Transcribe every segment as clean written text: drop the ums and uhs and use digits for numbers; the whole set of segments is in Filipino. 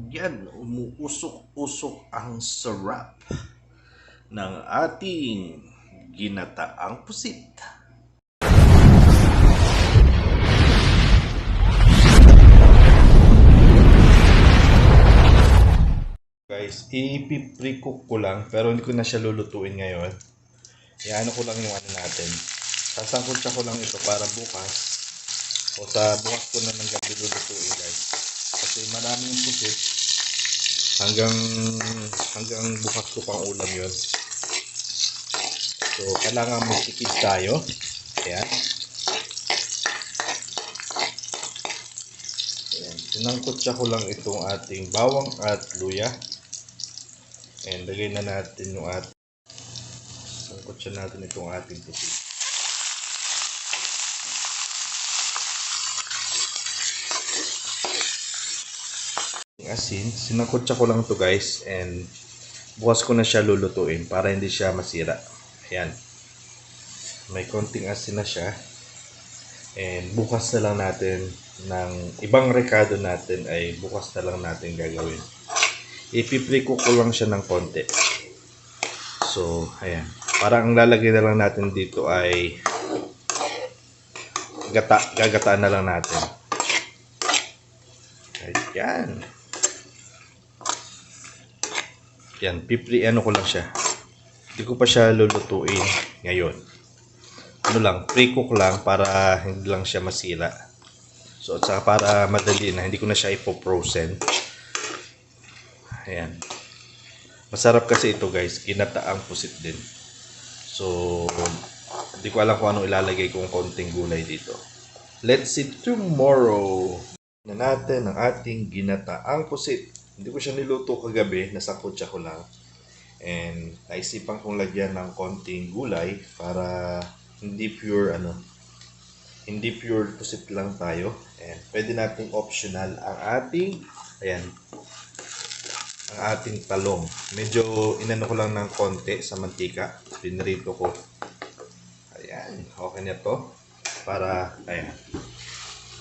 Yan, umuusok-usok ang sarap ng ating ginataang pusit. Guys, ipiprecook ko lang pero hindi ko na siya lulutuin ngayon. Iano ko lang yung ano natin. Sasangkutsa ko lang ito para bukas o sa bukas ko na ng gabi lulutuin, guys. Kasi maraming pusit. Hanggang bukas ko pang ulam yun. So, kailangan magtipid tayo. Ayan. Ayan. Sinangkutsa ko lang itong ating bawang at luya. And lagay na natin yung ating sangkutsa natin itong ating pusit. Asin, sinangkutsa ko lang to guys, and bukas ko na siya lulutuin para hindi siya masira. Ayan. May konting asin na siya. And bukas na lang natin ng ibang rekado natin ay bukas na lang natin gagawin. Ipiprecook ko lang siya ng konti. So, ayan. Parang ang lalagay na lang natin dito ay gagataan na lang natin. Ayan. Yan, ano ko lang siya. Hindi ko pa siya lulutuin ngayon. Ano lang, pre-cook lang para hindi lang siya masira. So, at saka para madali na, hindi ko na siya ipo-frozen. Ayan. Masarap kasi ito guys, ginataang pusit din. So, hindi ko alam kung ano ilalagay kong konting gulay dito. Let's see tomorrow. Na natin ang ating ginataang pusit. Hindi ko siya niluto kagabi, nasangkutsa ko lang. And naisipan kong lagyan ng konting gulay para hindi pure pusit lang tayo. And pwede nating optional ang ating ang ating talong. Medyo inano ko lang ng konti sa mantika. Pinrito ko. Ayan, okay na to. Para, ayan.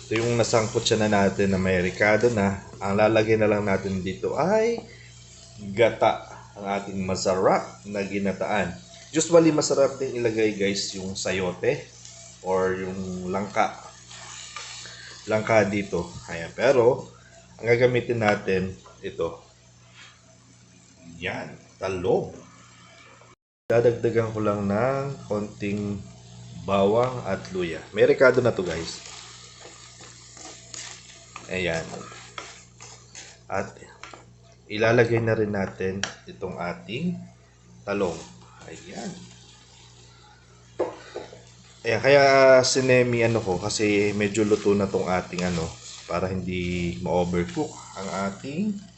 Ito yung nasangkot siya na natin na may ricado na. Ang lalagay na lang natin dito ay gata. Ang ating masarap na ginataan. Usually, masarap din ilagay guys yung sayote or yung langka. Langka dito. Ayan. Pero, ang gagamitin natin, ito. Yan, talong. Dadagdagan ko lang ng konting bawang at luya. May ricado na to guys. Ayan. At ilalagay na rin natin itong ating talong. Ayan. Ayan, kaya sinemi ko kasi medyo luto na tong ating para hindi ma-overcook ang ating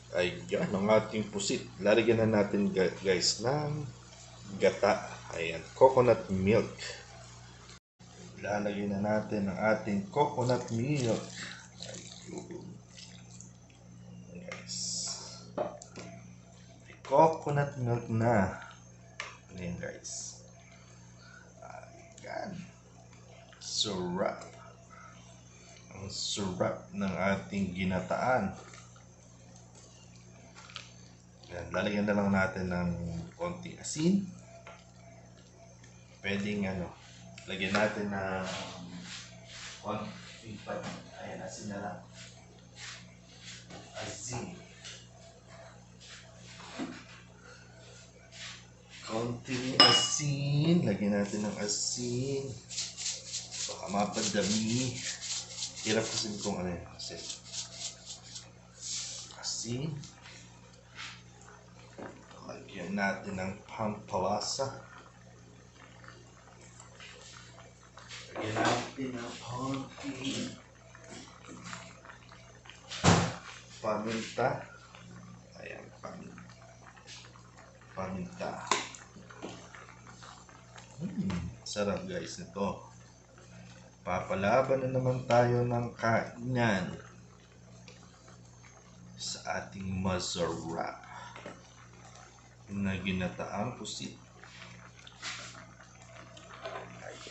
ang ating pusit. Lalagyan na natin guys ng gata. Ayan, coconut milk. Lalagyan na natin ang ating coconut milk. Ayun. Guys. Coconut milk na. Ayan guys. Ayan. Sarap. Ang sarap ng ating ginataan. Yan, lalagyan na lang natin ng konting asin. Pwedeng lagyan natin ng konting ayan, asin na lang. Asin. Konting asin. Lagyan natin ng asin. Baka mapadami. Hirap kasi kung asin. Asin. Lagyan natin ng pampalasa. Lagyan natin ng konting paminta. Ayan, paminta. Sarap guys ito. Papalaban na naman tayo ng kainan sa ating masarap na ginataang pusit.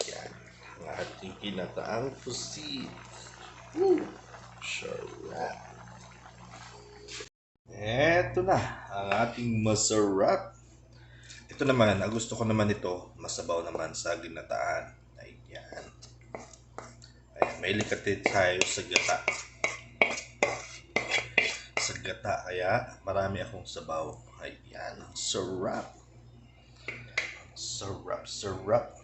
Ayan, ang ating ginataang pusit. Woo! Sarap. Eto na, ang ating masarap. Ito naman, ang gusto ko naman ito, masabaw naman sa ginataan. Ayan. Ayan, may likatid tayo sa gata. Sa gata, kaya marami akong sabaw. Ayan, ang sarap. Sarap, sarap.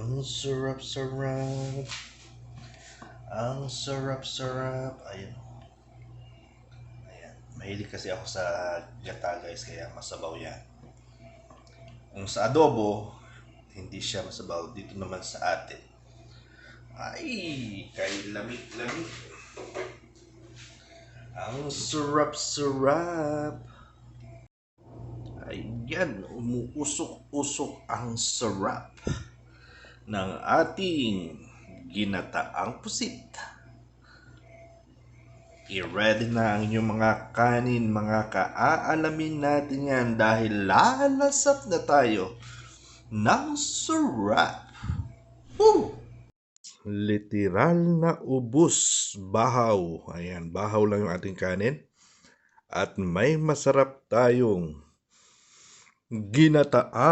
Ang sarap, sarap. Ang sarap, sarap. Ayan. Ayan. Mahilig kasi ako sa gata guys, kaya masabaw yan. Kung sa adobo, hindi siya masabaw. Dito naman sa atin. Ay, kay lamig-lamig. Ang sarap-sarap. Ayan, umuusok-usok ang sarap ng ating ginataang pusit. I-ready na ang inyong mga kanin, mga kaaalamin natin yan dahil lalasap na tayo ng sarap. Woo! Literal na ubus, bahaw. Ayan, bahaw lang yung ating kanin. At may masarap tayong ginataang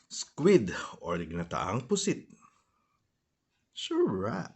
squid or ginataang pusit. Sarap.